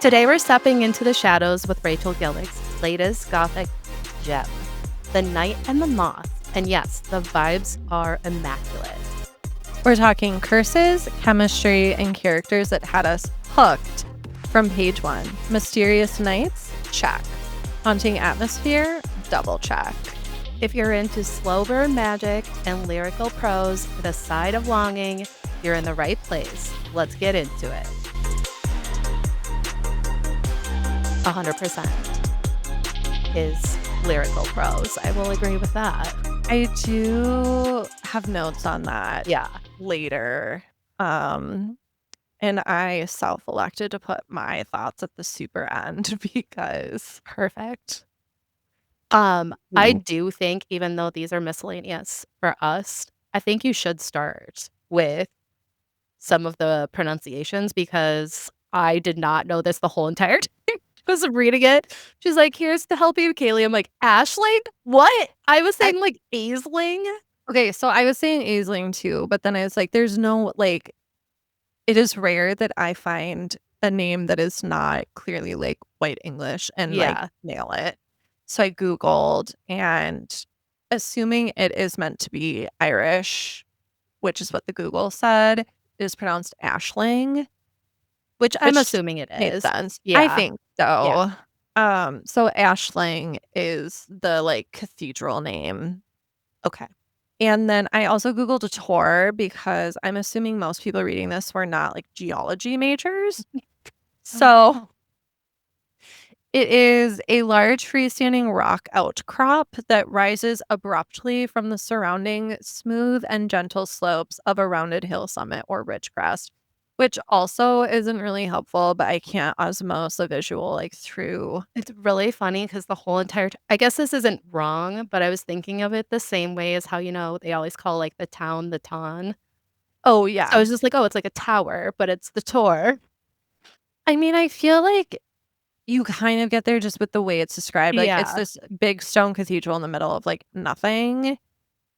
Today we're stepping into the shadows with Rachel Gillig's latest gothic gem, The Night and the Moth. And yes, the vibes are immaculate. We're talking curses, chemistry, and characters that had us hooked from page one. Mysterious nights? Check. Haunting atmosphere? Double check. If you're into slow burn magic and lyrical prose with a side of longing, you're in the right place. Let's get into it. 100% is lyrical prose. I will agree with that. I do have notes on that Yeah. later. And I self-elected to put my thoughts at the super end because Perfect. I do think, even though these are miscellaneous for us, I think you should start with some of the pronunciations because I did not know this the whole entire time. I was reading it. She's like, "Here's to help you, Kaylee." I'm like, "Ashling? What?" I was saying like Aisling. Okay, so I was saying Aisling too, but then I was like, there's no like, it is rare that I find a name that is not clearly like white English and like Yeah. nail it. So I Googled and assuming it is meant to be Irish, which is what the Google said, it is pronounced Ashling, Which I'm which assuming it made is. sense. I Yeah. think Yeah. so. So Ashling is the like cathedral name. Okay. And then I also Googled a tour because I'm assuming most people reading this were not like geology majors. So it is a large freestanding rock outcrop that rises abruptly from the surrounding smooth and gentle slopes of a rounded hill summit or ridge crest, which also isn't really helpful, but I can't osmose a visual like through. It's really funny because the whole entire I guess this isn't wrong, but I was thinking of it the same way as how, they always call, like, the town the Ton. Oh, So I yeah. was just like, "Oh, it's like a tower, but it's the Tor." I mean, I feel like you kind of get there just with the way it's described. Like, it's Yeah. this big stone cathedral in the middle of like nothing.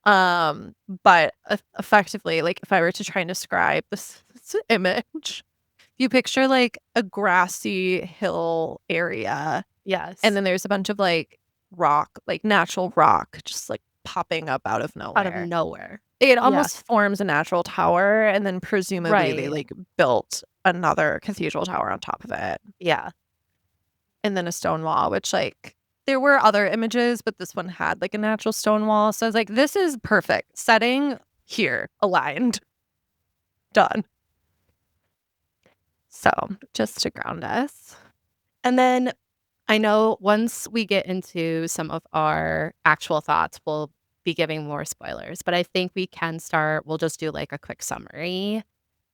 But effectively, like if I were to try and describe this image, you picture like a grassy hill area, and Yes. then there's a bunch of like rock, like natural rock, just like popping up out of Out of nowhere. nowhere. It Yes. almost forms a natural tower, and then presumably they Right. like built another cathedral tower on top of it, Yeah. and then a stone wall, which like there were other images, but this one had like a natural stone wall. So I was like, this is perfect. Setting here, aligned, done. So just to ground us. And then I know once we get into some of our actual thoughts, we'll be giving more spoilers, but I think we can start we'll just do, like, a quick summary,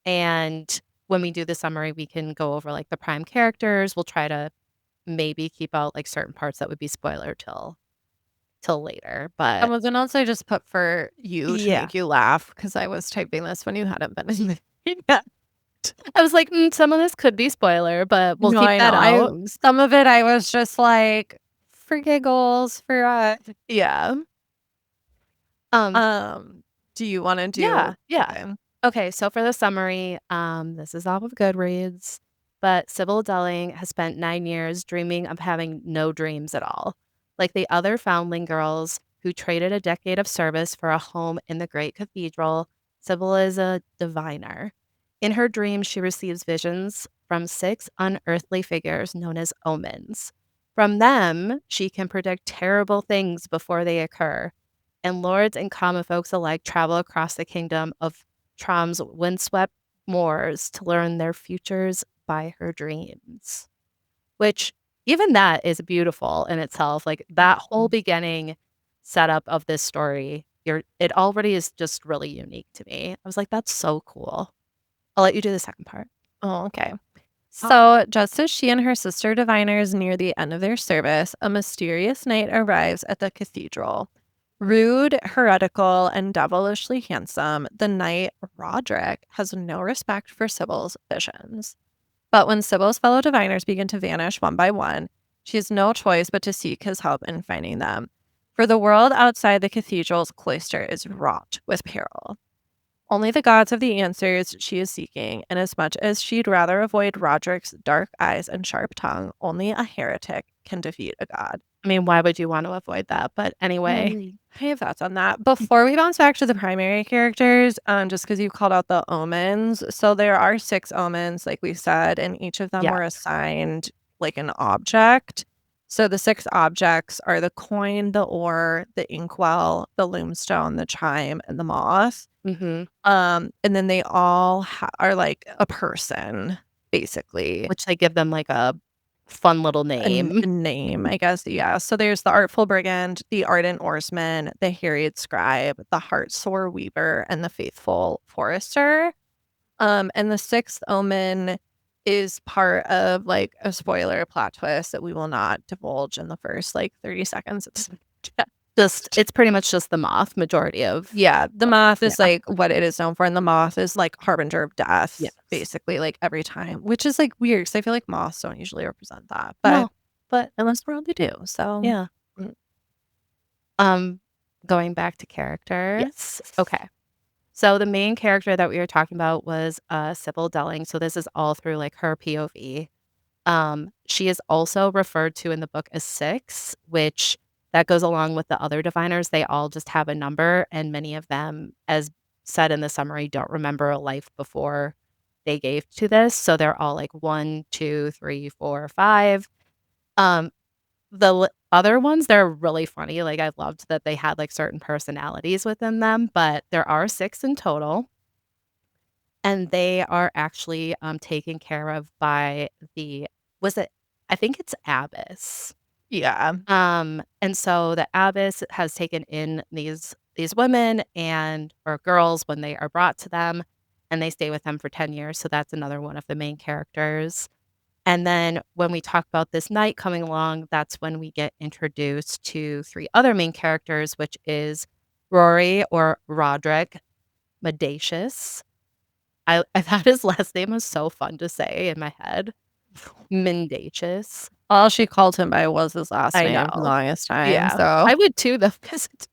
and when we do the summary, we can go over, like, the prime characters. We'll try to maybe keep out, like, certain parts that would be spoiler till later, And but was an also just put for you to yeah. make you laugh because I was typing this when you hadn't been in the yeah. I was like, Some of this could be spoiler, but we'll No, keep I know. that I out." some of it I was just like for giggles, for Yeah. Um, do you want to do yeah, yeah. okay. Okay, so for the summary, this is off of Goodreads, but Sybil Delling has spent 9 years dreaming of having no dreams at all. Like the other foundling girls who traded a decade of service for a home in the great cathedral, Sybil is a diviner. In her dreams, she receives visions from 6 unearthly figures known as omens. From them, she can predict terrible things before they occur, and lords and common folks alike travel across the kingdom of Trom's windswept moors to learn their futures by her dreams. Which even that is beautiful in itself. Like that whole beginning setup of this story, it already is just really unique to me. I was like, that's so cool. I'll let you do the second part. Oh, okay. So, just as she and her sister diviners near the end of their service, a mysterious knight arrives at the cathedral. Rude, heretical, and devilishly handsome, the knight Roderick has no respect for Sybil's visions. But when Sybil's fellow diviners begin to vanish one by one, she has no choice but to seek his help in finding them. For the world outside the cathedral's cloister is wrought with peril. Only the gods have the answers she is seeking, and as much as she'd rather avoid Roderick's dark eyes and sharp tongue, only a heretic can defeat a god. I mean, why would you want to avoid that? But anyway. I have thoughts on that. Before we bounce back to the primary characters, just because you called out the omens, so there are 6 omens, like we said, and each of them Yeah. were assigned, like, an object. So the 6 objects are the coin, the ore, the inkwell, the loomstone, the chime, and the moth. Mhm. And then they all are, like, a person, basically. Which they give them, like, a fun little name. A name, I guess, yeah. So there's the Artful Brigand, the Ardent Oarsman, the Harried Scribe, the Heartsore Weaver, and the Faithful Forester. And the 6th omen is part of, like, a spoiler plot twist that we will not divulge in the first, like, 30 seconds. It's pretty much just the moth majority of. Yeah, the moth is, Yeah. like, what it is known for, and the moth is, like, harbinger of death, Yes. basically, like, every time, which is, like, weird because I feel like moths don't usually represent that, but No, but in this world, they do, so yeah. mm, Um, Going back to yes. characters. Okay. So the main character that we were talking about was, Sybil Delling, so this is all through, like, her POV. She is also referred to in the book as 6, which that goes along with the other diviners. They all just have a number, and many of them, as said in the summary, don't remember a life before they gave to this, so they're all like 1, 2, 3, 4, 5. Um, the other ones, they're really funny, like, I loved that they had, like, certain personalities within them, but there are 6 in total, and they are actually, taken care of by the was it I think it's Abbess. Yeah. And so the abbess has taken in these women and or girls when they are brought to them, and they stay with them for 10 years, so that's another one of the main characters. And then when we talk about this knight coming along, that's when we get introduced to 3 other main characters, which is Rory or Roderick Mendacious. I thought his last name was so fun to say in my head. Mendacious. All she called him by was his last I name for the know. longest time, Yeah. so I would too, though, 'cause it's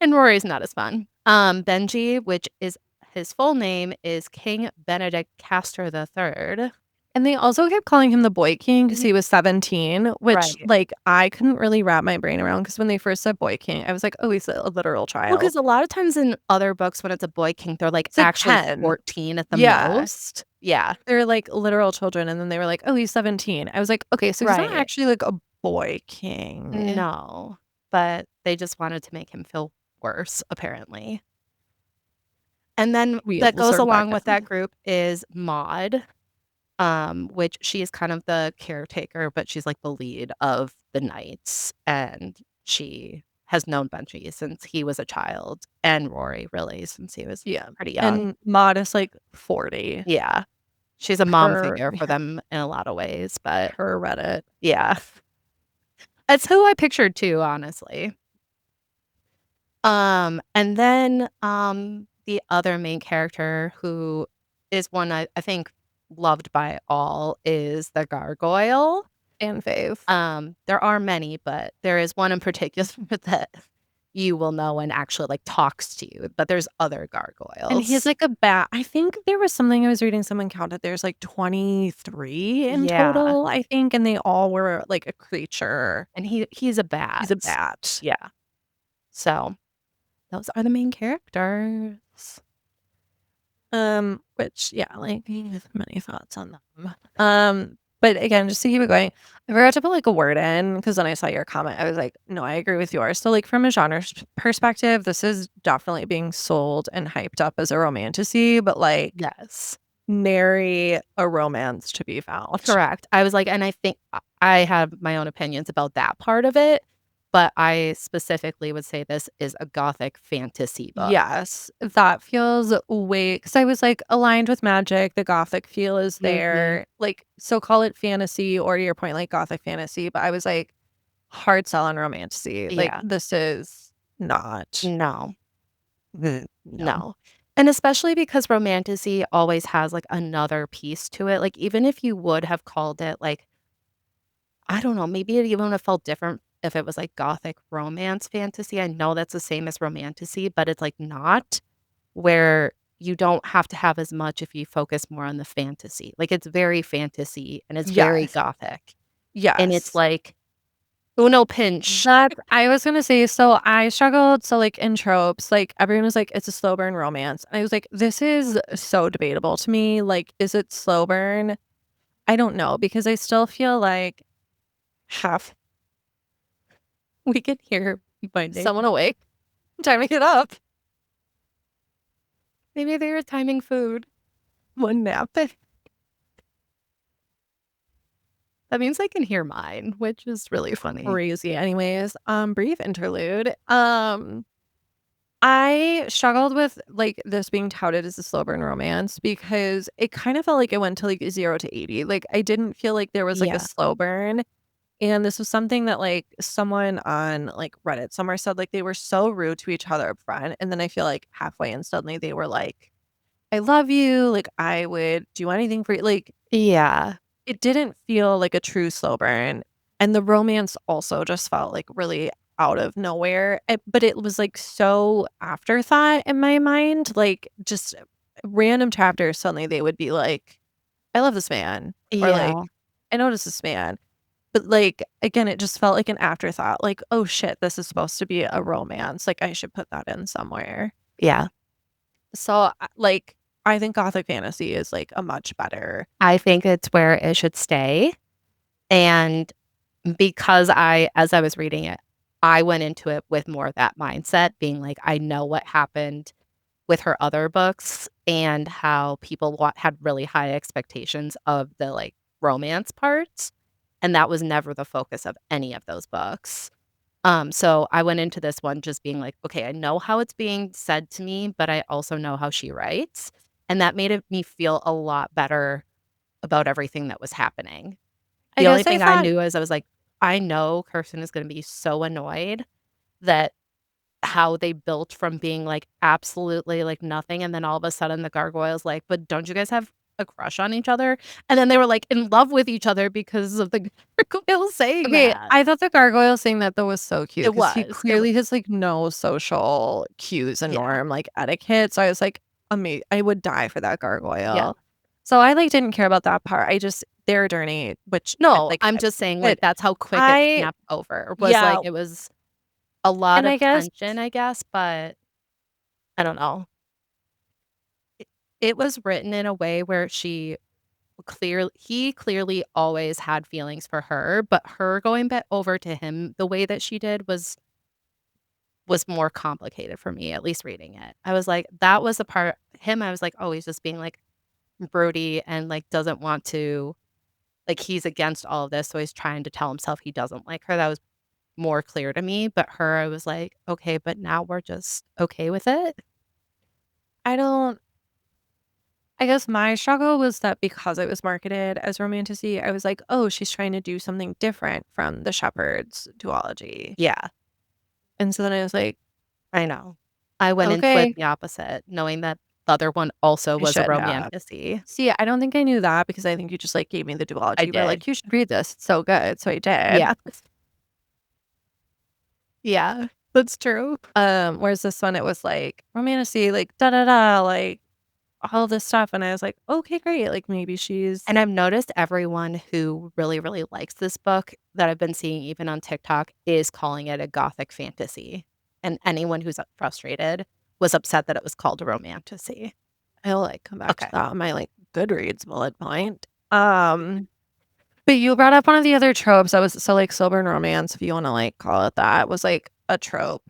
and Rory's not as fun. Benji, which is his full name is King Benedict Castor III. and they also kept calling him the Boy King because Mhm. he was 17, which, Right. like, I couldn't really wrap my brain around because when they first said Boy King, I was like, "Oh, he's a literal Well, child." because a lot of times in other books when it's a boy king, they're, like, It's like actually 10. 14 at the Yeah. most. Yeah. They're, like, literal children, and then they were like, "Oh, he's 17." I was like, "Okay, so he's not Right. actually, like, a boy king." No. But they just wanted to make him feel worse, apparently. And then We that will goes circle back along with down. that group is Maud. Which she is kind of the caretaker, but she's like the lead of the knights, and she has known Benji since he was a child, and Rory really since he was Yeah, pretty young. and Maud is, like, 40 Yeah, she's a mom per figure for them in a lot of ways, but per Reddit. yeah, it's who I pictured too, honestly. And then, the other main character who is one I think loved by all is the gargoyle. And fave. There are many, but there is one in particular that you will know and actually, like, talks to you, but there's other And he's gargoyles. like a bat. I think there was something I was reading, someone counted there's, like, 23 in Yeah, total, I think, and they all were, like, a creature. and he's a He's a bat. bat. Yeah, so those are the main characters. Which, yeah, like, I have many thoughts on them. But again, just to keep it going, I forgot to put, like, a word in because when I saw your comment, I was like, "No, I agree with yours." So, like, from a genre perspective, this is definitely being sold and hyped up as a romantasy, but, like, Yes. nary a romance to be found. Correct. I was like and I think I have my own opinions about that part of it, but I specifically would say this is a gothic fantasy book. Yes, that feels way because I was, like, aligned with magic, the gothic feel is Mhm. there, like, so call it fantasy or to your point, like, gothic fantasy, but I was like, hard sell on romantasy, like, Yeah. this is not No. no. No. And especially because romantasy always has, like, another piece to it, like, even if you would have called it, like, I don't know, maybe it even would have felt different if it was, like, gothic romance fantasy. I know that's the same as romantasy, but it's, like, not, where you don't have to have as much if you focus more on the fantasy. Like, it's very fantasy and it's very Yes. gothic, and it's, Yes. like, uno pinch. That I was gonna say, so I struggled, so, like, in tropes, like, everyone was like, "It's a slow burn romance." And I was like, "This is so debatable to me, like, is it slow burn?" I don't know, because I still feel like half We can hear my neighbor. someone awake? Time to get up. Maybe they were timing food. One nap. That means I can hear mine, which is really funny. Crazy. Anyways, brief interlude. I struggled with, like, this being touted as a slow burn romance because it kind of felt like it went to, like, 0 to 80. Like, I didn't feel like there was, like, a Yeah. slow burn, and this was something that, like, someone on, like, Reddit somewhere said, like, they were so rude to each other up front, and then I feel like halfway in, suddenly they were like, "I love you," like, "I would do anything for you," like, Yeah. it didn't feel like a true slow burn, and the romance also just felt, like, really out of nowhere, but it was, like, so afterthought in my mind, like, just random chapters, suddenly they would be like, "I love this man," or, like, Yeah. "I notice this man," but, like, again, it just felt like an afterthought, like, "Oh, shit, this is supposed to be a romance, like, I should put that in somewhere." Yeah. So, like, I think gothic fantasy is, like, a much better. I think it's where it should stay, and because as I was reading it, I went into it with more of that mindset, being like, I know what happened with her other books and how people had really high expectations of the, like, romance parts, and that was never the focus of any of those books. So I went into this one just being like, "Okay, I know how it's being said to me, but I also know how she writes," and that made me feel a lot better about everything that was happening. I The only guess I thing I thought knew is I was like, "I know Kirsten is gonna be so annoyed that how they built from being, like, absolutely, like, nothing, and then all of a sudden the gargoyle's like, 'But don't you guys have a crush on each other?' And then they were, like, in love with each other because of the gargoyle saying okay, that." I thought the gargoyle saying that though was so cute It because he was, clearly has, like, no social cues and yeah, norm, like, etiquette, so I was like, I would die for that yeah. gargoyle. So I, like, didn't care about that part, I just they're dirty, which, No, like, I'm just saying, like, but that's how quick it I snapped over, was, like, yeah, it was a lot and I of guess tension, I guess, but I don't know. It it was written in a way where he clearly always had feelings for her, but her going back over to him the way that she did was more complicated for me, at least reading it. I was like, that was the part him, I was like, "Oh, he's just being, like, broody and, like, doesn't want to like, he's against all of this, so he's trying to tell himself he doesn't like her." That was more clear to me, but her, I was like, "Okay, but now we're just okay with it?" I don't I guess my struggle was that because it was marketed as romantasy, I was like, "Oh, she's trying to do something different from the Shepherd's duology." Yeah, And so then I was like, I know. I went into it "Okay, the opposite, knowing that the other one also I was a should have." romantasy. See, I don't think I knew that because I think you just, like, gave me the duology. I You were did. like, "You should read this. It's so good." So I did. Yeah. Yeah, that's true. Whereas this one, it was like romantasy, like, da da da, like, all this stuff, and I was like, "Okay, great." Like, maybe she's And I've noticed everyone who really, really likes this book that I've been seeing even on TikTok is calling it a gothic fantasy, and anyone who's, frustrated was upset that it was called a romantasy. I'll, like, come back to Okay. that on my, like, Goodreads bullet point. But you brought up one of the other tropes that was so, like, sober and romance, if you wanna, like, call it that, was, like, a trope.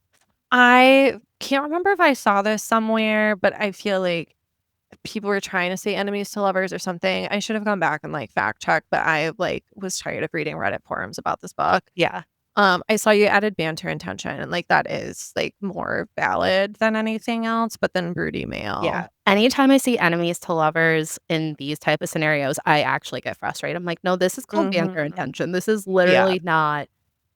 I can't remember if I saw this somewhere, but I feel like people were trying to say enemies to lovers or something. I should have gone back and, like, fact check, but I, like, was tired of reading Reddit forums about this book. Yeah. I saw you added banter and tension, and, like, that is, like, more valid than anything else, but then broody Yeah. male. Anytime I see enemies to lovers in these type of scenarios, I actually get frustrated. I'm like, "No, this is called banter and Mhm. tension. This is Yeah. literally not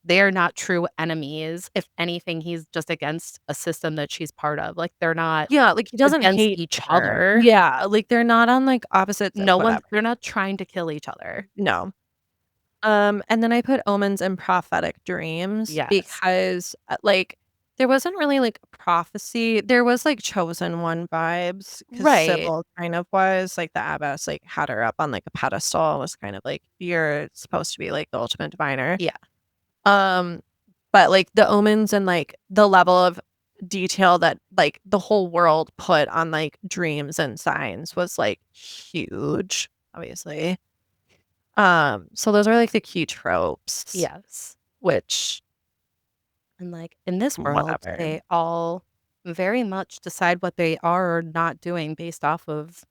they are not true enemies. If anything, he's just against a system that she's part of. Like, they're not Yeah, like, he doesn't against hate each her. other. Yeah, like, they're not on, like, opposites No one whatever. they're not trying to kill each other." No. And then I put omens and prophetic dreams Yes. because, like, there wasn't really, like, prophecy. There was, like, chosen one vibes because Right. Sybil kind of was, like, the abbess, like, had her up on, like, a pedestal, was kind of like, "You're supposed to be, like, the ultimate diviner." Yeah. Um, but, like, the omens and, like, the level of detail that, like, the whole world put on, like, dreams and signs was, like, huge, obviously. So those are, like, the key tropes, Yes. which And, like, in this world, whatever. they all very much decide what they are or not doing based off of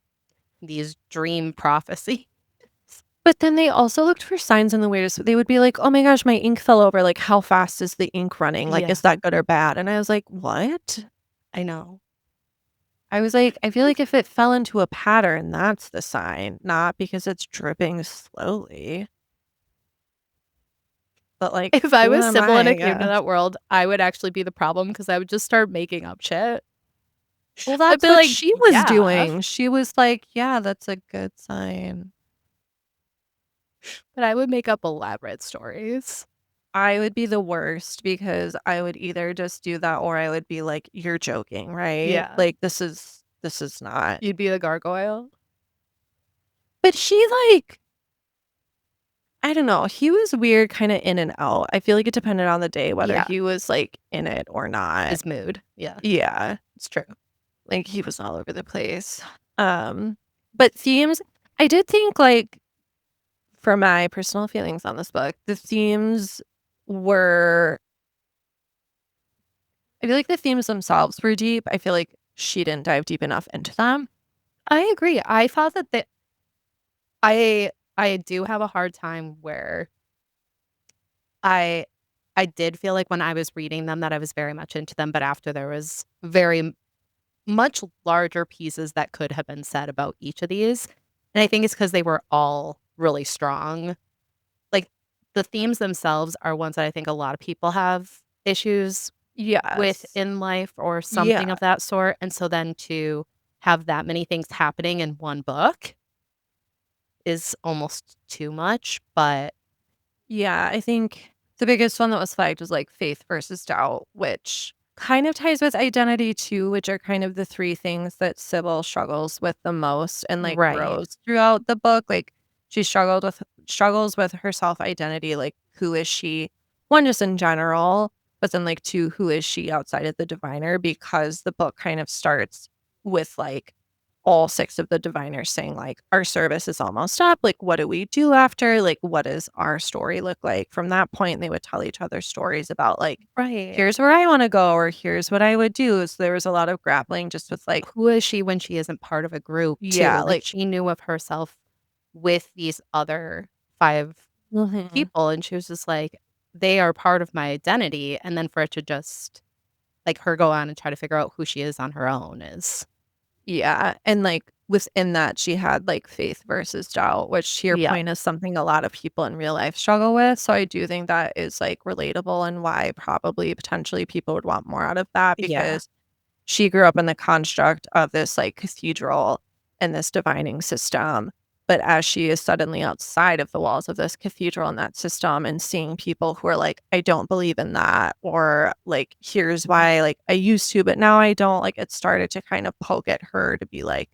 these dream prophecies. But then they also looked for signs in the weirdest they would be like, "Oh my gosh, my ink fell over, like, how fast is the ink running? Like, Yeah, is that good or bad?" And I was like, "What?" I know. I was like, "I feel like if it fell into a pattern, that's the sign, not because it's dripping slowly." But, like, If I who was am Sybil I, and I it came to guess? that world, I would actually be the problem because I would just start making up shit. Well, I'd that's be what like, she was "Yeah," doing. She was like, "Yeah, that's a good sign." but I would make up elaborate stories. I would be the worst because I would either just do that or I would be like, "You're joking, right? Yeah. Like, this is not." You'd be the gargoyle? But he, like I don't know, he was weird kinda in and out. I feel like it depended on the day whether Yeah, he was, like, in it or not. his mood. Yeah, Yeah, it's true. like, he was all over the place. Um, but themes I did think, like, for my personal feelings on this book, the themes were I feel like the themes themselves were deep. I feel like she didn't dive deep enough into them. I agree. I thought that I do have a hard time where I I did feel like when I was reading them that I was very much into them, but after there was very much larger pieces that could have been said about each of these, and I think it's because they were all really strong. Like, the themes themselves are ones that I think a lot of people have issues with Yes. in life or something Yeah. of that sort, and so then to have that many things happening in one book is almost too much, but Yeah, I think the biggest one that was flagged was, like, faith versus doubt, which kind of ties with identity too, which are kind of the 3 things that Sybil struggles with the most and, like, right. grows throughout the book. Like, she struggles with her self-identity, like, who is she? 1, just in general, but then, like, 2, who is she outside of the diviner? Because the book kind of starts with, like, all 6 of the diviners saying, like, "Our service is almost up, like, what do we do after? Like, what does our story look like?" From that point, they would tell each other stories about, like, Right. "Here's where I wanna go," or "Here's what I would do." So there was a lot of grappling just with, like Who is she when she isn't part of a group too? yeah, Like, like she knew of herself with these other 5 mhm. people, and she was just like, "They are part of my identity," and then for it to just like, her go on and try to figure out who she is on her own is Yeah, and, like, within that, she had, like, faith versus doubt, which to your yeah, point is something a lot of people in real life struggle with, so I do think that is, like, relatable and why probably potentially people would want more out of that yeah, because she grew up in the construct of this, like, cathedral and this divining system, but as she is suddenly outside of the walls of this cathedral and that system and seeing people who are like, "I don't believe in that," or, like, "Here's why, like, I used to, but now I don't," like, it started to kind of poke at her to be like,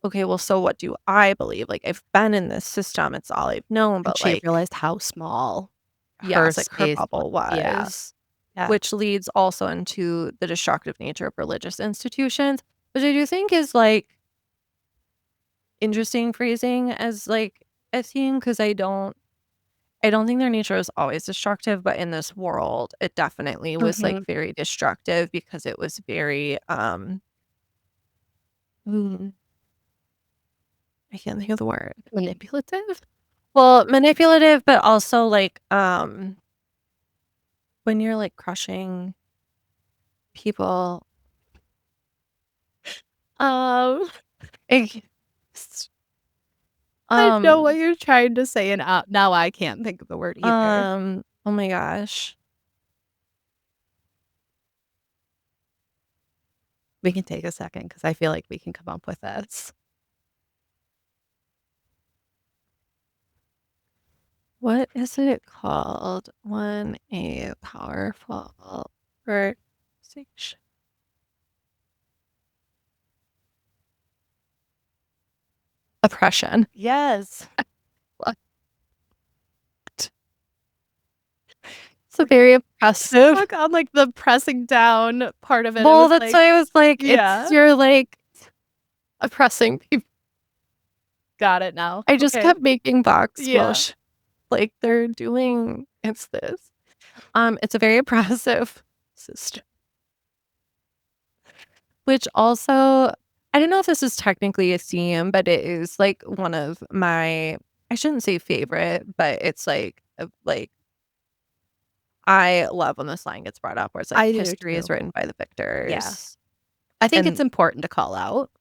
"Okay, well, so what do I believe? Like, I've been in this system, it's all I've known, and but, she like" realized how small her yes, like, her space wa bubble yeah, was. yeah, Which leads also into the destructive nature of religious institutions, which I do think is, like, interesting phrasing as, like, a theme because I don't think their nature is always destructive, but in this world, it definitely was, like, mhm, very destructive because it was very, mm, I can't think of the word. manipulative? Well, manipulative, but also, like, when you're, like, crushing people, Um, like, s I know what um, you're trying to say, and, now I can't think of the word either. oh my gosh. We can take a second because I feel like we can come up with this. What is it called when a powerful conversation? Oppression. Yes. What? It's a very oppressive. Stuck on, like, the pressing down part of it. It Well, was that's like why I was like, it's yeah. you're like oppressing people. Got it now. I just Okay. kept making box Yeah. mush. Like they're doing it's this. It's a very oppressive system. Which also I don't know if this is technically a theme, but it is like one of my I shouldn't say favorite, but it's like I love when this line gets brought up where it's like I do history is too. written by the Yeah. victors. I think it's And important to call out.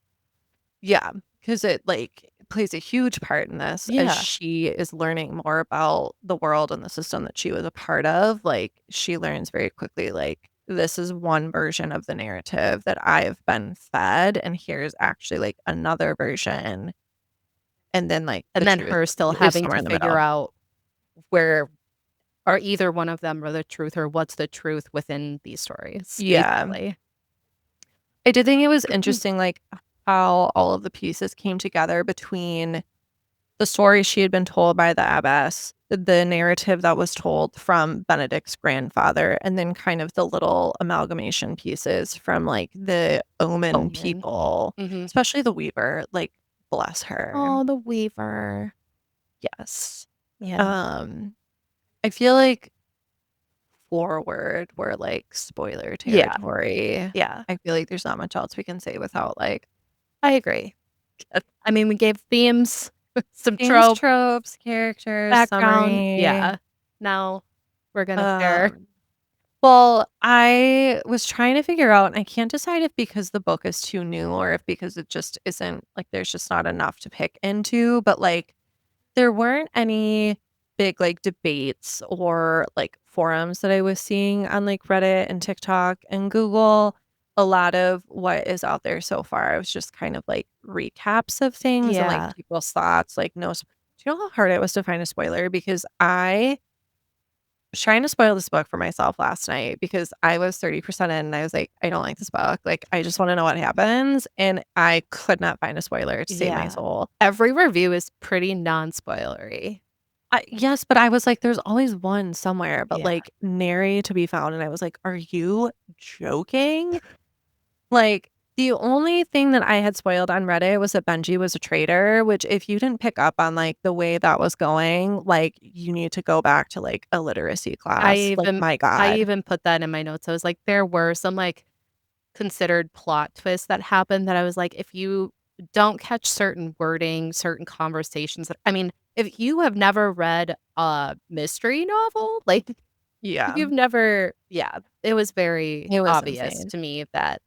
yeah, because it like plays a huge part in this as Yeah. she is learning more about the world and the system that she was a part of. Like she learns very quickly, like, this is one version of the narrative that I've been fed, and here's actually like another version. And then like the And then truth her still is having somewhere to in the figure middle. out where are either one of them or the truth or what's the truth within these stories, Yeah. basically. I did think it was interesting, like how all of the pieces came together between the story she had been told by the abbess, the narrative that was told from Benedict's grandfather, and then kind of the little amalgamation pieces from, like, the Omen Omen. people, Mhm. especially the Weaver, like, bless her. Oh, the Weaver. Yes. Yeah. Um, I feel like forward, we're, like, spoiler Yeah. territory. Yeah. I feel like there's not much else we can say without, like, I agree. I mean, we gave themes, some themes, trope, tropes, characters, background. summary. Yeah. Now we're gonna pair. Um Well, I was trying to figure out, and I can't decide if because the book is too new or if because it just isn't like there's just not enough to pick into, but like there weren't any big like debates or like forums that I was seeing on like Reddit and TikTok and Google. A lot of what is out there so far was just kind of like recaps of things and like Yeah. people's thoughts. Like, do you know how hard it was to find a spoiler? Because I was trying to spoil this book for myself last night because I was 30% in and I was like, I don't like this book. Like, I just want to know what happens. And I could not find a spoiler to save my Yeah. soul. Every review is pretty non-spoilery. Yes, but I was like, there's always one somewhere, but Yeah. like nary to be found. And I was like, are you joking? Like, the only thing that I had spoiled on Reddit was that Benji was a traitor, which if you didn't pick up on like the way that was going, like you need to go back to like a literacy I class. Like, even my I God. even put that in my notes. I was like, there were some, like, considered plot twists that happened that I was like, if you don't catch certain wording, certain conversations that I mean, if you have never read a mystery novel, like, if Yeah. you've never yeah, it was very It was obvious insane. to me that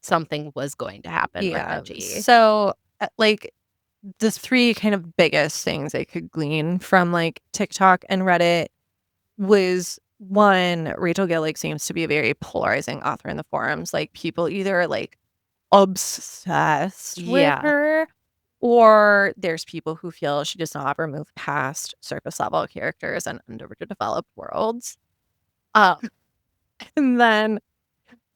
something was going to happen with Yeah. Benji. So, like, the 3 kind of biggest things I could glean from, like, TikTok and Reddit was, 1, Rachel Gillig seems to be a very polarizing author in the forums. Like, people either are, like, obsessed with Yeah. her, or there's people who feel she does not ever move past surface level characters and underdeveloped worlds. Um, and then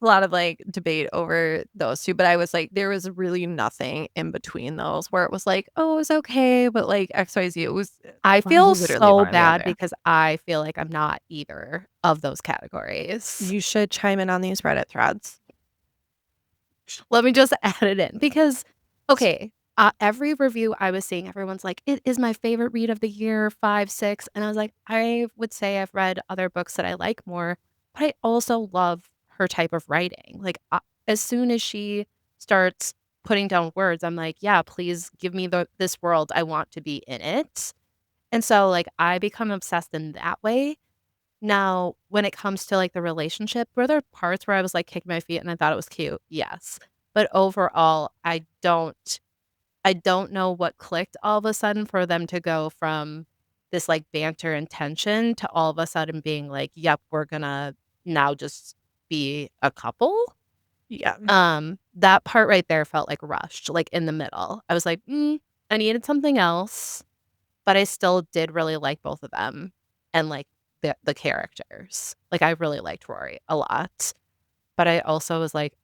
a lot of, like, debate over those 2, but I was like, there was really nothing in between those where it was like, "Oh, it was okay," but, like, XYZ, it was I feel literally so one or the bad other. because I feel like I'm not either of those categories. You should chime in on these Reddit threads. Let me just add it in because, okay, every review I was seeing, everyone's like, "It is my favorite read of the year, 5, 6," and I was like, I would say I've read other books that I like more, but I also love her type of writing. Like, as soon as she starts putting down words, I'm like, "Yeah, please give me this world. I want to be in it." And so, like, I become obsessed in that way. Now, when it comes to, like, the relationship, were there parts where I was, like, kicking my feet and I thought it was cute? Yes. But overall, I don't know what clicked all of a sudden for them to go from this, like, banter and tension to all of a sudden being like, "Yep, we're gonna now just be a couple." Yeah. That part right there felt, like, rushed, like, in the middle. I was like, I needed something else." but I still did really like both of them and, like, the characters. Like, I really liked Rory a lot, but I also was like,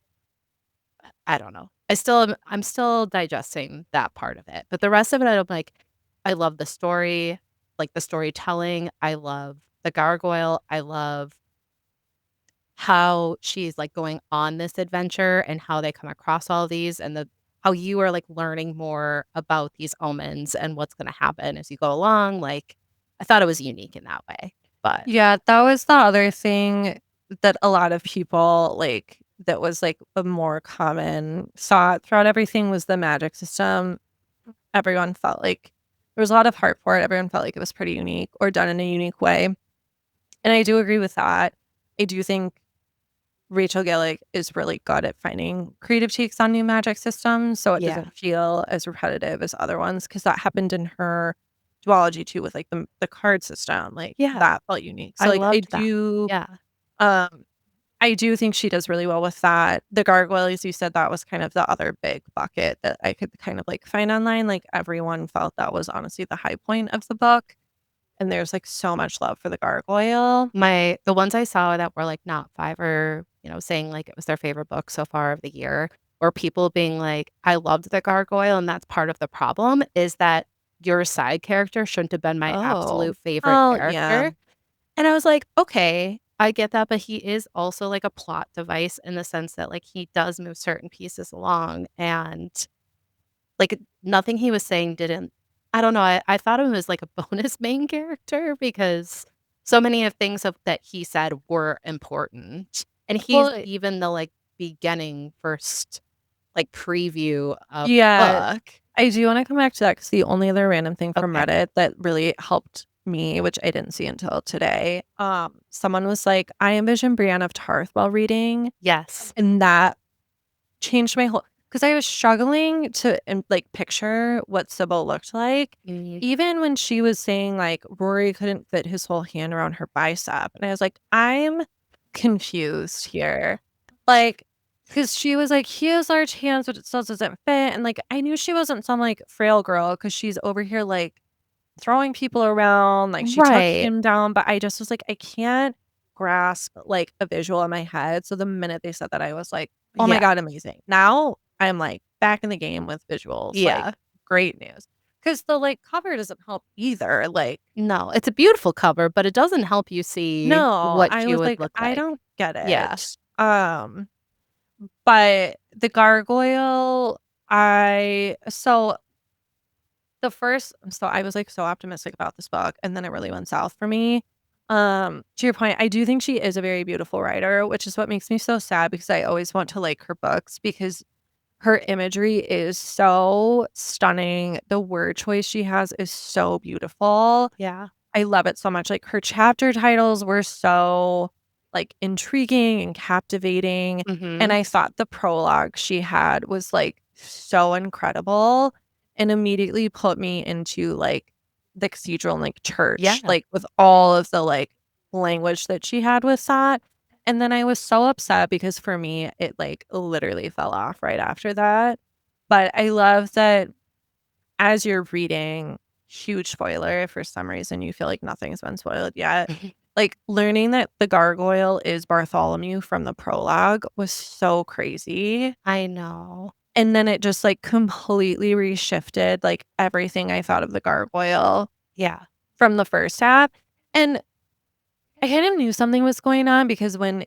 I don't know. I'm still digesting that part of it, but the rest of it, I'm like, I love the story, like, the storytelling. I love the gargoyle. I love how she's, like, going on this adventure and how they come across all these and the how you are, like, learning more about these omens and what's gonna happen as you go along, like, I thought it was unique in that way, but Yeah, that was the other thing that a lot of people, like, that was, like, a more common thought throughout everything was the magic system. Everyone felt like there was a lot of heart for it. Everyone felt like it was pretty unique or done in a unique way, and I do agree with that. I do think Rachel Gillig is really good at finding creative takes on new magic systems, so it yeah. doesn't feel as repetitive as other ones. Because that happened in her duology too with, like, the card system, like, Yeah, that felt unique. So, I like, loved that. Yeah. um I do think she does really well with that. The gargoyles, you said that was kind of the other big bucket that I could kind of, like, find online, like, everyone felt that was honestly the high point of the book, and there's, like, so much love for the gargoyle. The ones I saw that were, like, not 5 or, saying, like, it was their favorite book so far of the year, or people being like, "I loved the gargoyle, and that's part of the problem, is that your side character shouldn't have been my Oh. absolute favorite Oh, yeah. character." And I was like, "Okay, I get that," but he is also, like, a plot device in the sense that, like, he does move certain pieces along, and, like, nothing he was saying didn't I don't know, I thought of him as, like, a bonus main character because so many of things of that he said were important, and he's Well, even the, like, beginning first, like, preview of the yeah, book. I do wanna come back to that because the only other random thing from Okay. Reddit that really helped me, which I didn't see until today, someone was like, "I envision Brienne of Tarth while reading," Yes. and that changed my whole because I was struggling to, like, picture what Sybil looked like, Mm, even when she was saying, like, Rory couldn't fit his whole hand around her bicep, and I was like, "I'm confused here." Like, because she was like, "He has large hands, but it still doesn't fit," and, like, I knew she wasn't some, like, frail girl because she's over here, like, throwing people around, like, she took right. him down, but I just was like, I can't grasp, like, a visual in my head, so the minute they said that, I was like, "Oh my Yeah. god, amazing." Now, I'm, like, back in the game with visuals, like, Yeah. great news. Because the, like, cover doesn't help either, like No, it's a beautiful cover, but it doesn't help you see no, what I she was would like, look I like. don't get Yeah. it. But the gargoyle, I so I was, like, so optimistic about this book, and then it really went south for me. To your point, I do think she is a very beautiful writer, which is what makes me so sad because I always want to like her books because her imagery is so stunning. The word choice she has is so beautiful. Yeah. I love it so much. Like, her chapter titles were so, like, intriguing and captivating, and Mhm. I thought the prologue she had was, like, so incredible and immediately put me into, like, the cathedral and, like, church, Yeah. like, with all of the, like, language that she had with that, and then I was so upset because for me, it, like, literally fell off right after that, but I love that as you're reading, huge spoiler, if for some reason you feel like nothing's been spoiled yet, like, learning that the gargoyle is Bartholomew from the prologue was so crazy, I know. and then it just, like, completely reshifted, like, everything I thought of the gargoyle Yeah. from the first half, and I kind of knew something was going on because when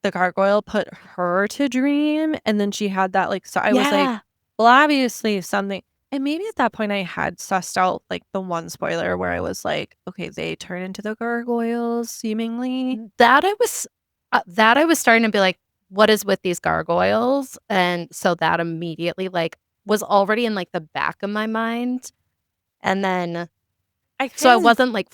the gargoyle put her to dream, and then she had that, like so I was like, Yeah. "Well, obviously something" and maybe at that point I had sussed out, like, the one spoiler where I was like, "Okay, they turn into the gargoyles seemingly." That I was starting to be like, "What is with these gargoyles?" And so that immediately, like, was already in, like, the back of my mind, and then I so I kind of wasn't, like,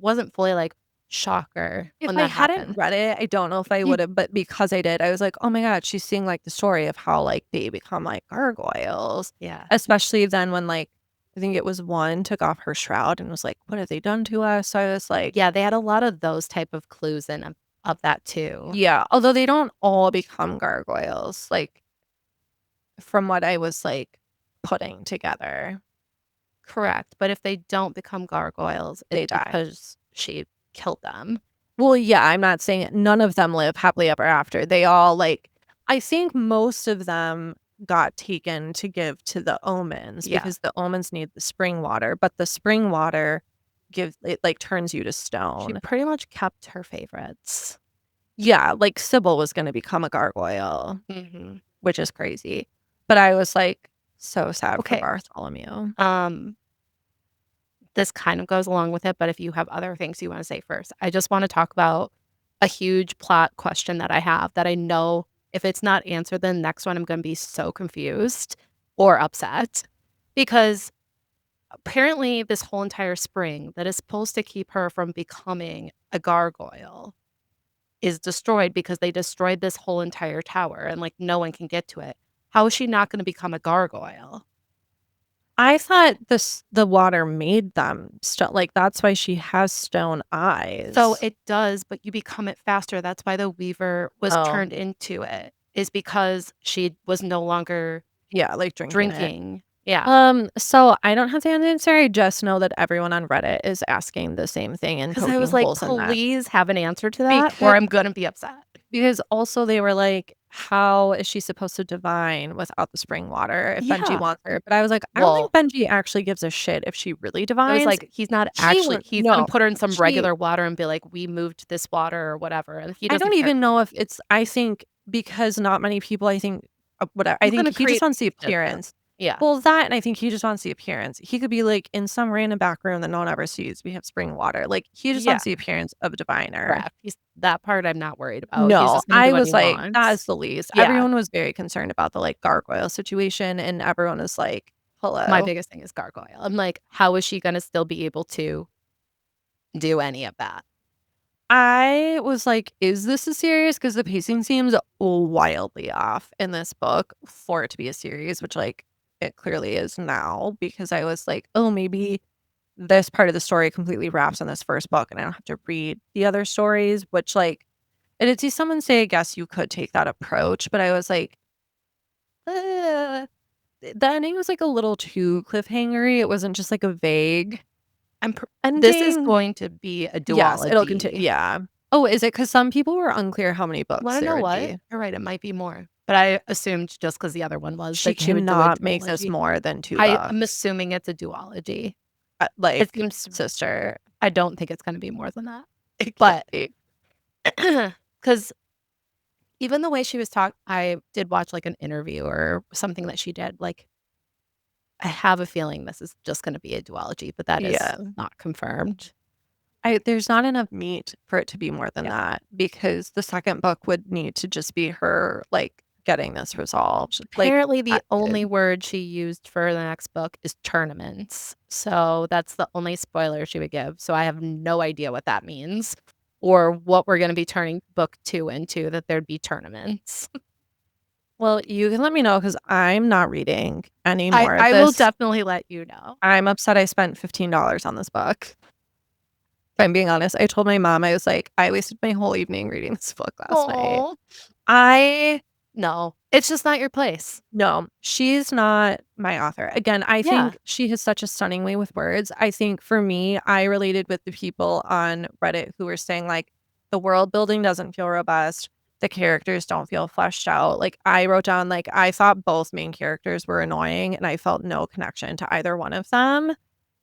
wasn't fully like, "Shocker," if when I that hadn't happened. read it, I don't know if I Mm. would've, but because I did, I was like, "Oh my god, she's seeing, like, the story of how, like, they become, like, gargoyles." Yeah. Especially then when, like, I think it was 1 took off her shroud and was like, "What have they done to us?" So I was like Yeah, they had a lot of those type of clues in of that too. yeah, although they don't all become gargoyles, like, from what I was, like, putting together. Correct, but if they don't become gargoyles, it's They die. because she killed them. Well, yeah, I'm not saying none of them live happily ever after. They all, like I think most of them got taken to give to the omens Yeah. because the omens need the spring water, but the spring water gives it, like, turns you to She stone. pretty much kept her favorites. Yeah, like, Sybil was gonna become a gargoyle, Mhm. which is crazy. But I was, like, so sad for Okay, Bartholomew. um, this kind of goes along with it, but if you have other things you wanna say first. I just wanna talk about a huge plot question that I have that I know if it's not answered, the next one I'm gonna be so confused or upset because apparently this whole entire spring that is supposed to keep her from becoming a gargoyle is destroyed because they destroyed this whole entire tower and, like, no one can get to it. How is she not gonna become a gargoyle? I thought the water made them like, that's why she has stone So eyes. it does, but you become it faster. That's why the weaver was Oh, turned into it, is because she was no longer yeah, like, drinking it. drinking. Yeah, So I don't have the answer, I just know that everyone on Reddit is asking the same thing and because I poking was like, holes in that. "Please have an answer to that, Because or I'm gonna be upset." also they were like, "How is she supposed to divine without the spring water if Benji Yeah. wants her?" But I was like, "I don't think Well, Benji actually gives a shit if she really I was divines." like, "He's not He actually went he's gonna no, put her in some he regular water and be like, 'We moved this water,' or whatever," and he I don't doesn't care. even know if it's I think because not many people, I think, whatever I He's think gonna he just create wants the distance. appearance. Yeah. Well, that and I think he just wants the appearance. He could be, like, in some random back room that no one ever sees, we have spring water, like, he just Yeah, wants the appearance of a diviner. correct. He's that part I'm not worried about. He's No, just gonna do I what was he like, "That wants. is the least." Yeah. Everyone was very concerned about the, like, gargoyle situation, and everyone was like, My "Hello." biggest thing is gargoyle. I'm like, how is she gonna still be able to do any of that? I was like, "Is this a series?" Because the pacing seems wildly off in this book for it to be a series, which, like, it clearly is now because I was like, "Oh, maybe this part of the story completely wraps in this first book, and I don't have to read the other stories," which, like I did see someone say, "I guess you could take that approach," but I was like, "Uh." The ending was, like, a little too cliffhangery, it wasn't just, like, a vague This is ending. going to be a Yes, it'll continue. duology. Yeah. Oh, is it? Because some people were unclear how many books Wanna there know would what? be. You're right, it might be more, but I assumed just because the other one was She that she would do a cannot make this duology. more than 2 I'm books. assuming it's a duology. It Like, seems sister, I don't think it's gonna be more than that, it can't but be. because even the way she was I did watch, like, an interview or something that she did, like, I have a feeling this is just gonna be a duology, but that is Yeah. not confirmed. There's not enough meat for it to be more than Yeah. that because the second book would need to just be her, like, getting this resolved. Like, Apparently, the only word she used for the next book is tournaments, so that's the only spoiler she would give, so I have no idea what that means or what we're gonna be turning book 2 into, that there'd be tournaments. well, you can let me know because 'cause I'm not reading any I more of I will this. definitely let you know. I'm upset I spent $15 on this book. If I'm being honest, I told my mom, I was like, "I wasted my whole evening reading this book last night." Oh I no, it's just not your place. No, she's not my author. Again, I Yeah, think she has such a stunning way with words. I think for me, I related with the people on Reddit who were saying, like, the world building doesn't feel robust. The characters don't feel fleshed out. Like, I wrote down, like, I thought both main characters were annoying and I felt no connection to either one of them,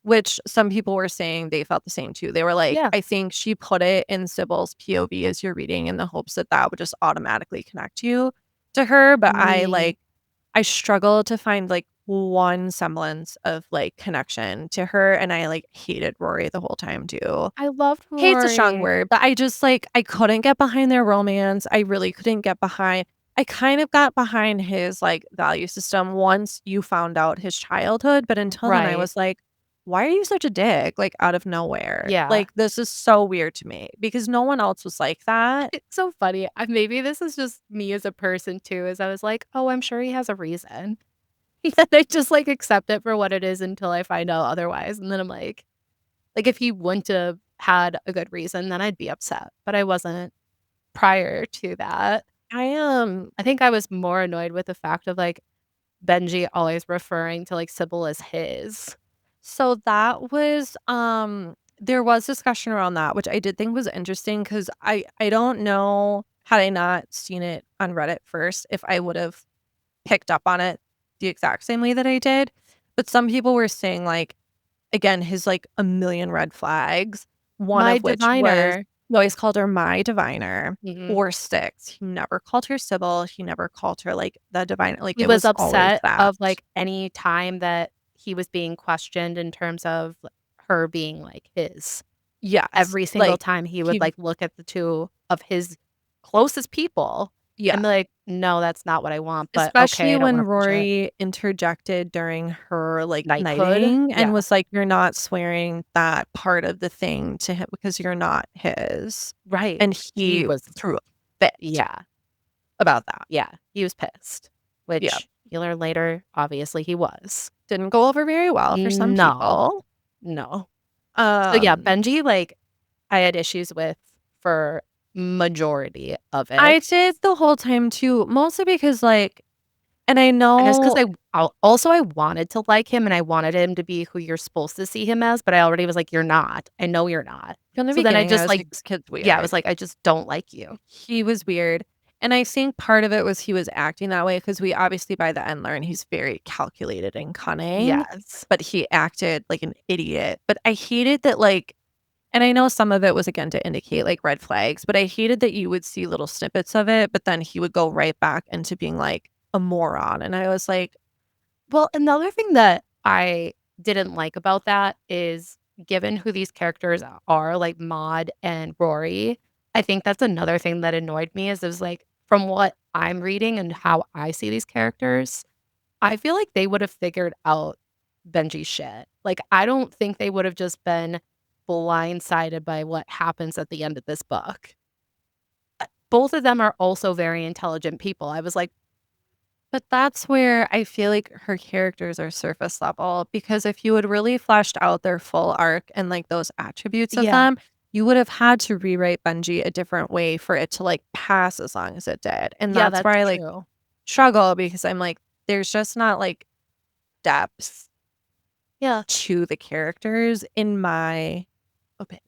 which some people were saying they felt the same too. They were like, yeah. I think she put it in Sybil's POV as you're reading in the hopes that that would just automatically connect you to her. But Me I struggle to find, like, one semblance of, like, connection to her, and I, like, hated Rory the whole time too. I loved Hate's a strong Rory. word, but I just, like I couldn't get behind their romance, I really couldn't get behind I kind of got behind his, like, value system once you found out his childhood, but until then, I Right. was like, "Why are you such a dick?" Like, out of nowhere. Yeah. Like, this is so weird to me because no one else was like that. It's so funny. Maybe this is just me as a person too, as I was like, "Oh, I'm sure he has a reason." And I just, like, accept it for what it is until I find out otherwise, and then I'm like, if he wouldn't have had a good reason, then I'd be upset, but I wasn't prior to that. I am I think I was more annoyed with the fact of, like, Benji always referring to, like, Sybil as his. So that was, there was discussion around that, which I did think was interesting because I don't know, had I not seen it on Reddit first, if I would have picked up on it the exact same way that I did. But some people were saying, like, again, his, like, a million red flags, one My of which was diviner. he always called her my diviner Mhm. or Styx. He never called her Sybil. He never called her, like, the diviner. Like, He it was was always upset that. of, like, any time that he was being questioned in terms of her being, like, his. Yes. Every single Like, time he would, he like, look at the 2 of his closest people yeah. and be like, "No, that's not what I want, but okay, Especially I don't when wanna push it." Rory interjected during her, like, Knighthood? knighting and Yeah. was like, "You're not swearing that part of the thing to him because you're not his." Right. And He he was threw a fit yeah, about that. yeah, he was pissed, Yeah. which you learn later, obviously, he was. Didn't go over very well for some No. people. No. So, yeah, Um, Benji, like, I had issues with for majority of it. I did the whole time too, mostly because, like, and I I guess 'cause know I wanted to like him and I wanted him to be who you're supposed to see him as, but I already was like, "You're not. I know you're not." from the So then I beginning, I just, was like like, "This kid's yeah, I was weird." like, "I just don't like you." He was weird, and I think part of it was he was acting that way because we obviously by the end learn he's very calculated and cunning, Yes. but he acted like an idiot. But I hated that, like, and I know some of it was, again, to indicate, like, red flags, but I hated that you would see little snippets of it, but then he would go right back into being, like, a moron, and I was like, Well, another thing that I didn't like about that is given who these characters are, like Maud and Rory, I think that's another thing that annoyed me is it was like, from what I'm reading and how I see these characters, I feel like they would have figured out Benji's shit. Like, I don't think they would have just been blindsided by what happens at the end of this book. Both of them are also very intelligent people. I was like, but that's where I feel like her characters are surface level because if you had really fleshed out their full arc and, like, those attributes of yeah, them, you would have had to rewrite Benji a different way for it to, like, pass as long as it did, and yeah, that's where that's I, like, true. struggle because I'm like, there's just not, like, depth Yeah, to the characters in my opinion.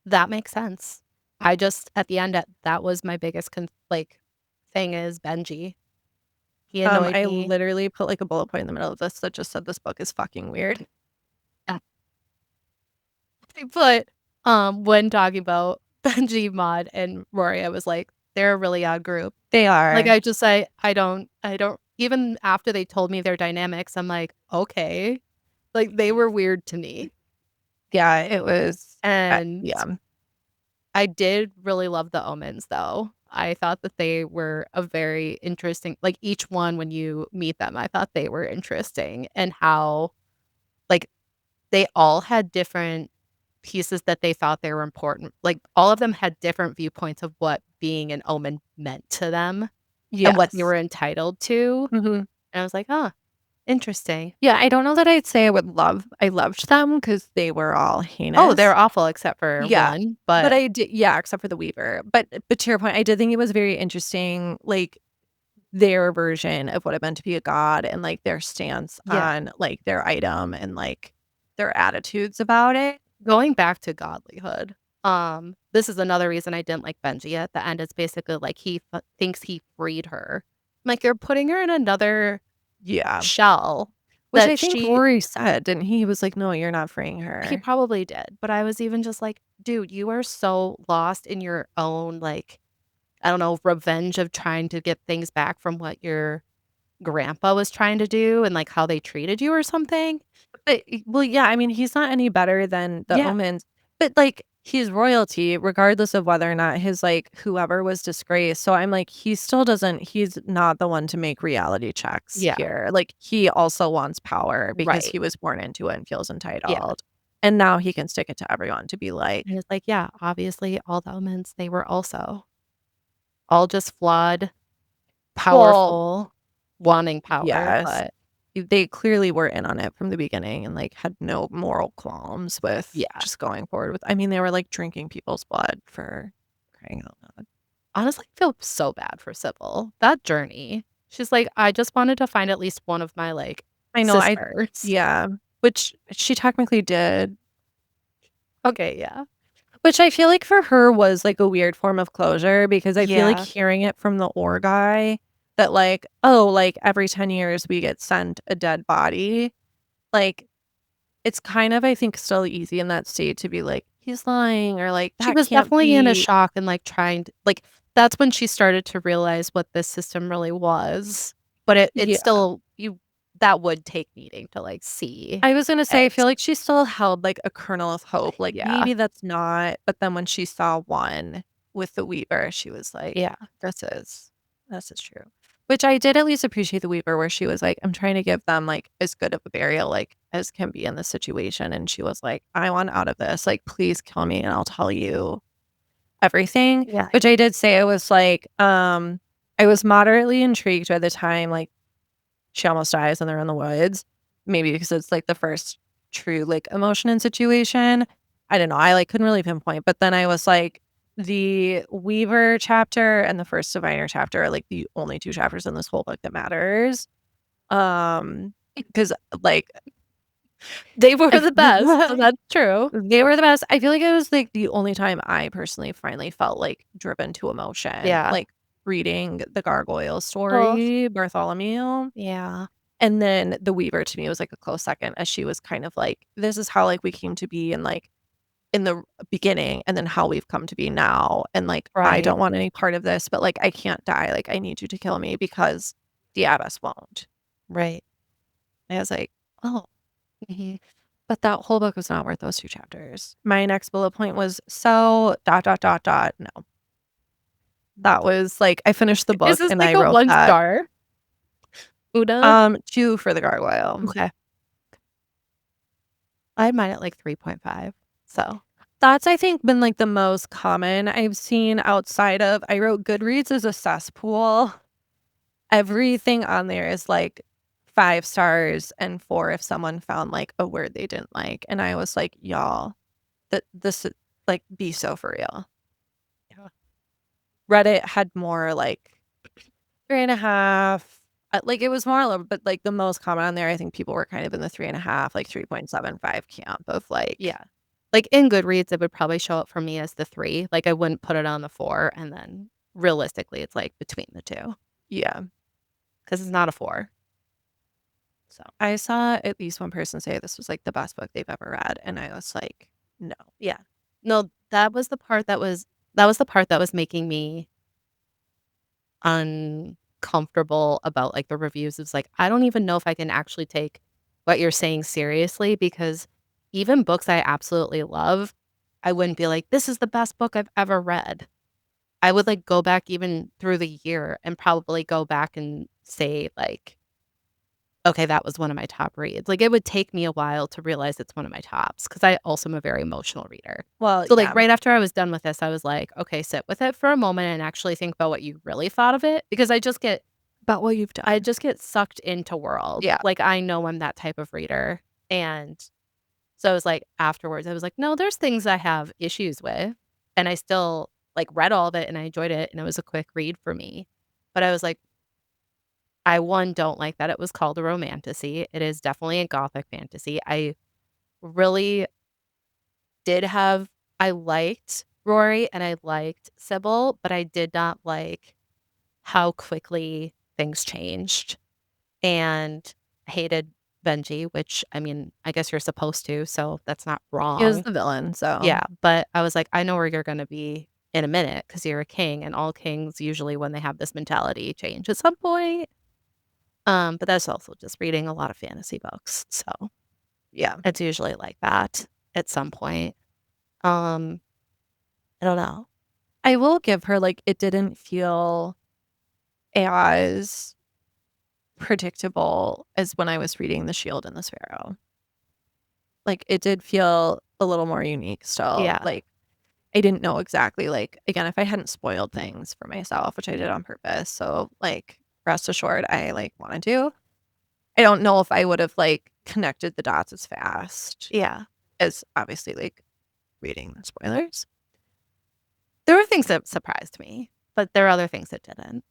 that makes sense. I just at the end, that was my biggest thing is Benji. He annoyed I me. literally put, like, a bullet point in the middle of this that just said, "This book is fucking weird." But, when talking about Benji, Maud, and Rory, I was like, "They're a really odd group." They Like, are. I just say, I don't even after they told me their dynamics, I'm like, "Okay." Like, they were weird to me, Yeah, it was, and yeah. I did really love the omens, though. I thought that they were a very interesting like, each one when you meet them, I thought they were interesting and how, like, they all had different pieces that they thought they were important. Like, all of them had different viewpoints of what being an omen meant to them and what they Yes. were entitled to, Mhm. and I was like, "Huh, interesting." Yeah, I don't know that I'd say I loved them because they were all Oh, they're heinous. awful except for Yeah, one, but but I did, yeah, except for the Weaver. But to your point, I did think it was very interesting, like, their version of what it meant to be a god and, like, their stance yeah. on, like, their item and, like, their attitudes about it. Going back to godlyhood, this is another reason I didn't like Benji at the end, it's basically like he thinks he freed her. Like, you're putting her in another Yeah. shell Which that I think she Rory said, didn't he? He was like, "No, you're not freeing he her." probably did, but I was even just like, "Dude, you are so lost in your own, like, I don't know, revenge of trying to get things back from what your grandpa was trying to do and, like, how they treated you or something." But well, yeah, I mean, he's not any better than the Yeah, omens, but, like, he's royalty regardless of whether or not his, like, whoever was disgraced, so I'm like, he's not the one to make reality checks yeah, here, like, he also wants power because right, he was born into it and feels yeah, entitled, and now he can stick it to everyone to be and like, it's like, yeah, obviously, all the omens, they were also all just flawed, well, powerful, wanting power, yes, but they clearly were in on it from the beginning and, like, had no moral qualms with yeah. just going forward with, I mean, they were, like, drinking people's blood for crying out loud. Honestly, I feel so bad for Sybil. That journey. She's like, "I just wanted to find at least one of my, like, I know, sisters." yeah. which she technically did. Okay, yeah. Which I feel like for her was, like, a weird form of closure because I feel like Yeah. hearing it from the Ore guy that, like, "Oh, like, every 10 years we get sent a dead body," like, it's kind of, I think, still easy in that state to be like, "He's lying," or like, She "That was can't definitely in a be." shock and, like, trying to like, that's when she started to realize what this system really was, but it Yeah. still you that would take needing to, like, see I was gonna say, I it. feel like she still held, like, a kernel of hope, like, Yeah. maybe that's not, but then when she saw one with the Weaver, she was like, Yeah. this is true." Which I did at least appreciate the Weaver where she was like, "I'm trying to give them, like, as good of a burial, like, as can be in this situation," and she was like, "I want out of this, like, please kill me and I'll tell you everything," Yeah. which I did say, I was like, I was moderately intrigued by the time, like, she almost dies and they're in the woods. Maybe because it's, like, the first true, like, emotion and situation. I don't know, I, like, couldn't really pinpoint, but then I was like, the Weaver chapter and the first Diviner chapter are, like, the only 2 chapters in this whole book that matters. Because like, They were I the best, so that's true. they were the best. I feel like it was, like, the only time I personally finally felt, like, driven to emotion, Yeah. like, reading the Gargoyle Oh, story, Bartholomew. yeah. And then the Weaver to me was, like, a close second as she was kind of like, "This is how, like, we came to be and, like, in the beginning and then how we've come to be now, and, like, I Right. don't want any part of this, but, like, I can't die, like, I need you to kill me because the Abbess won't." Right. And I was like, "Oh, Mhm. but that whole book was not worth those 2 chapters." My next bullet point was, "So, dot, dot, dot, dot." No. That was, like, I finished the Is book this and like I a wrote 1 that. star? Una? 2 for the Gargoyle. Okay. I had mine at, like, 3.5, so That's, I think, been, like, the most common I've seen outside of I wrote Goodreads as a cesspool. Everything on there is, like, 5 stars and 4 if someone found, like, a word they didn't like, and I was like, "Y'all, that this is like, be so for real." yeah. Reddit had more, like, 3.5, like, it was more low, but, like, the most common on there, I think people were kind of in the 3.5, like, 3.75 camp of, like. Yeah. Like, in Goodreads, it would probably show up for me as the 3, like, I wouldn't put it on the 4, and then realistically, it's, like, between the 2 Yeah. because it's not a 4, so I saw at least one person say this was, like, the best book they've ever read, and I was like, "No." yeah. No, that was the part that was making me uncomfortable about, like, the reviews. It's like, I don't even know if I can actually take what you're saying seriously because even books I absolutely love, I wouldn't be like, "This is the best book I've ever read." I would, like, go back even through the year and probably go back and say, like, "Okay, that was one of my top reads." Like, it would take me a while to realize it's one of my tops because I also am a very emotional reader. Well, So, like, yeah. right after I was done with this, I was like, "Okay, sit with it for a moment and actually think about what you really thought of it," because About what you've I done. just get sucked into world. Yeah. Like, I know I'm that type of reader, and so I was like afterwards, I was like, "No, there's things I have issues with," and I still, like, read all of it and I enjoyed it, and it was a quick read for me. But I was like, I, 1, don't like that it was called a romantasy. It is definitely a gothic fantasy. I really did have I liked Rory and I liked Sybil, but I did not like how quickly things changed, and hated Benji, which, I mean, I guess you're supposed to, so that's not He was wrong. the villain, so. Yeah, but I was like, "I know where you're gonna be in a minute because 'cause you're a king, and all kings usually when they have this mentality change at some point." But that's also just reading a lot of fantasy books, so Yeah. it's usually like that at some point. Um, I don't know. I will give her, like, it didn't feel as predictable as when I was reading The Shield and the Sparrow. Like, it did feel a little more unique still, Yeah, like, I didn't know exactly, like again, if I hadn't spoiled things for myself, which I did on purpose, so, like, rest assured I, like, wanted to. I don't know if I would've, like, connected the dots as fast yeah. as obviously, like, reading the spoilers. There were things that surprised me, but there are other things that didn't.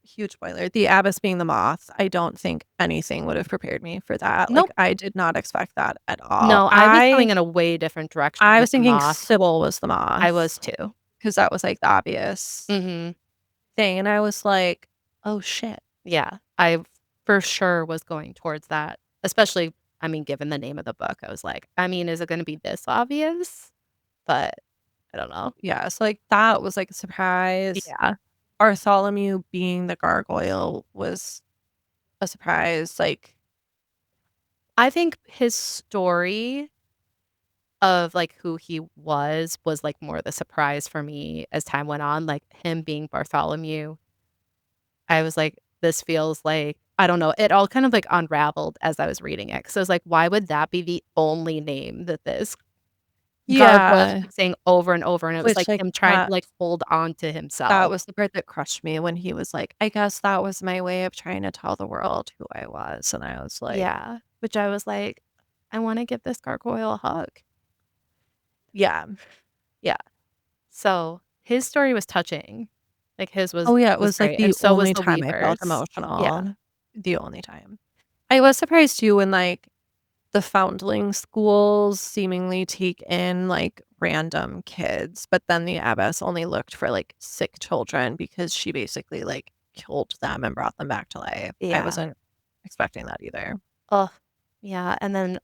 Huge spoiler. The abbess being the moth. I don't think anything would have prepared me for that. Like, Nope. I did not expect that at all. No, I was I going in a way different direction I with was the thinking Moth. Sybil was the I moth was too. because that was, like, the obvious Mhm. thing, and I was like, "Oh, shit." Yeah. I for sure was going towards that, especially, I mean, given the name of the book, I was like, I mean, is it gonna be this obvious? But I don't know. Yeah, so, like, that was, like, a surprise. Yeah. Bartholomew being the gargoyle was a surprise, like I think his story of, like, who he was, like, more the surprise for me as time went on, like, him being Bartholomew. I was like, "This feels like" I don't know, it all kind of, like, unraveled as I was reading it, 'cause I was like, "Why would that be the only name that this gargoyle yeah, keeps saying over and over?" And it was which, like like, him trying to, like, hold on to that himself. was the part that crushed me when he was like, "I guess that was my way of trying to tell the world who I was," and I was like, Yeah, which I was like, "I wanna give this gargoyle a hug." yeah. Yeah. So, his story was touching. Like, his Oh, yeah, it was was, like, great, and the so was only the time I felt Weaver's. Yeah. emotional. The only time. I was surprised too when, like, the foundling schools seemingly take in, like, random kids, but then the abbess only looked for, like, sick children because she basically, like, killed them and brought them back to life. I Yeah. wasn't expecting that either. Ugh. Yeah, and then,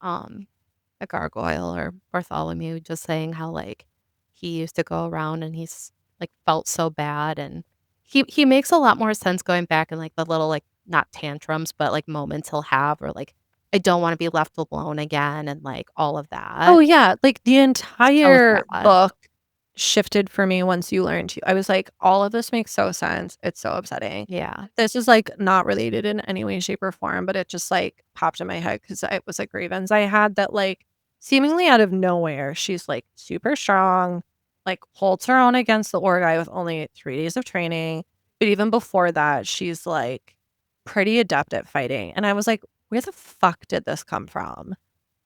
a gargoyle or Bartholomew just saying how, like, he used to go around and he's, like, felt so bad, and he makes a lot more sense going back and, like, the little, like, not tantrums, but, like, moments he'll have or, like, "I don't wanna be left alone again," and, like, all of Oh, that. yeah, like, the So entire sad. book shifted for me once you learned to I was like, "All of this makes so sense, it's so upsetting." Yeah. This is, like, not related in any way, shape, or form, but it just, like, popped in my head because it was a grievance I had that, like, seemingly out of nowhere, she's, like, super strong, like, holds her own against the Ore guy with only 3 days of training, but even before that, she's, like, pretty adept at fighting, and I was like, "Where the fuck did this come from?"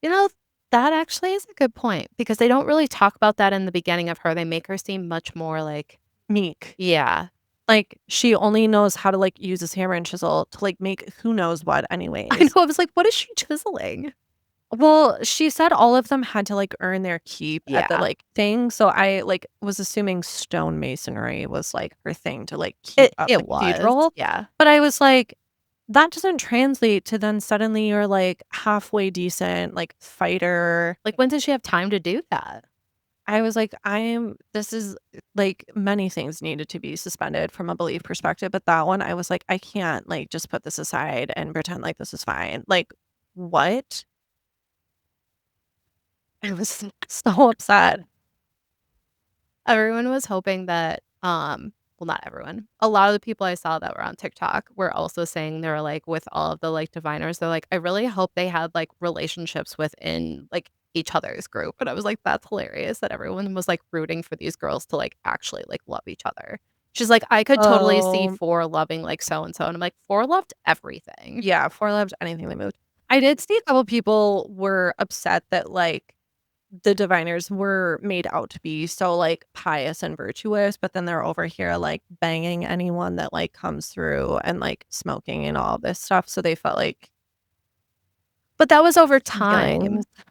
You know, that actually is a good point because they don't really talk about that in the beginning of her, they make her seem much more like Meek. yeah. Like, she only knows how to, like, use this hammer and chisel to, like, make who knows what I anyways. know, I was like, "What is she chiseling?" Well, she said all of them had to, like, earn their keep at the, Yeah. like, thing, so I, like, was assuming stonemasonry was, like, her thing to, like, keep up the It was, cathedral, yeah. but I was like, that doesn't translate to then suddenly you're, like, halfway decent, like, fighter. Like, when did she have time to do that? I was like, I'm this is like, many things needed to be suspended from a belief perspective, but that one, I was like, "I can't, like, just put this aside and pretend like this is fine." Like, what? I was so upset. Everyone was hoping that, well, not everyone. A lot of the people I saw that were on TikTok were also saying they were like, with all of the, like, diviners, they're like, "I really hope they had, like, relationships within, like, each other's group." And I was like, "That's hilarious that everyone was, like, rooting for these girls to, like, actually, like, love each other." She's like, "I could totally see Oh, 4 loving, like, so and so." And I'm like, "4 loved everything." yeah, 4 Loved anything they moved. I did see a couple people were upset that, like, the diviners were made out to be so, like, pious and virtuous, but then they're over here, like, banging anyone that, like, comes through and, like, smoking and all this stuff, so they felt like But that was over some feelings. time.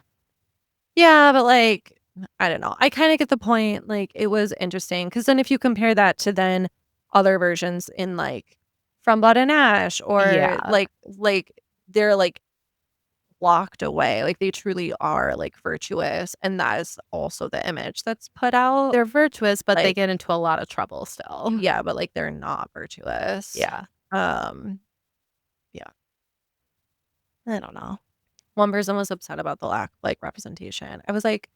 Yeah, but, like, I don't know. I kinda get the point, like, it was interesting because then if you compare that to then other versions in, like, From Blood and Ash or, Yeah. they're, like, locked away, like, they truly are, like, virtuous, and that is also the image that's put out, They're virtuous, but they like get into a lot of trouble still. yeah, but, like, they're not virtuous. Yeah. Um, yeah. I don't know. One person was upset about the lack of, like, representation. I was like,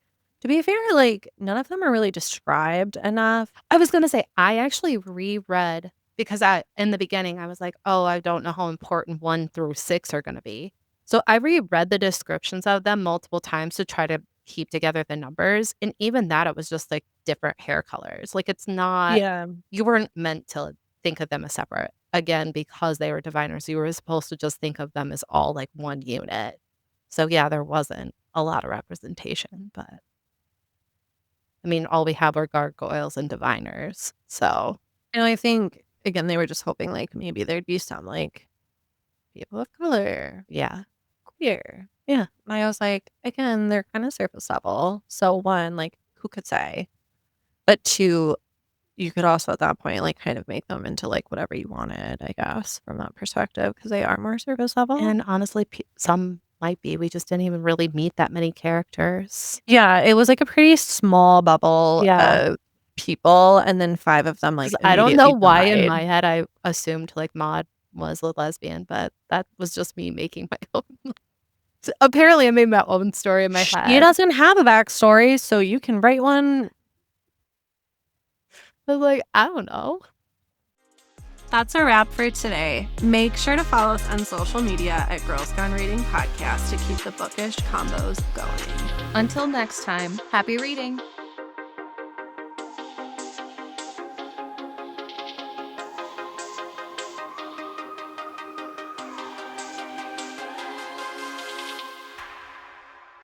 to be fair, like, none of them are really described enough. I was gonna say, I actually reread because I in the beginning, I was like, "Oh, I don't know how important 1 through 6 are gonna be." So I reread the descriptions of them multiple times to try to keep together the numbers, and even that, it was just, like, different hair colors. Like, it's not Yeah. you weren't meant to think of them as separate. Again, because they were diviners, you were supposed to just think of them as all, like, one unit. So, yeah, there wasn't a lot of representation, but I mean, all we have are gargoyles and diviners, so And I think again, they were just hoping, like, maybe there'd be some, like, people of color, Yeah. queer. Yeah. And I was like, again, they're kind of surface level. So one, like, who could say? But two, you could also at that point, like, kind of make them into, like, whatever you wanted, I guess, from that perspective, because they are more surface level. And honestly, some might be. We just didn't even really meet that many characters. Yeah, it was, like, a pretty small bubble Yeah. of people, and then 5 of them, like, 'Cause I don't know immediately why in died. my head I assumed, like, Maud was a lesbian, but that was just me making my own apparently I made my own story in my She head. doesn't have a backstory, so you can write one. But, like, I don't know. That's a wrap for today. Make sure to follow us on social media at Girls Gone Reading Podcast to keep the bookish combos going. Until next time, happy reading.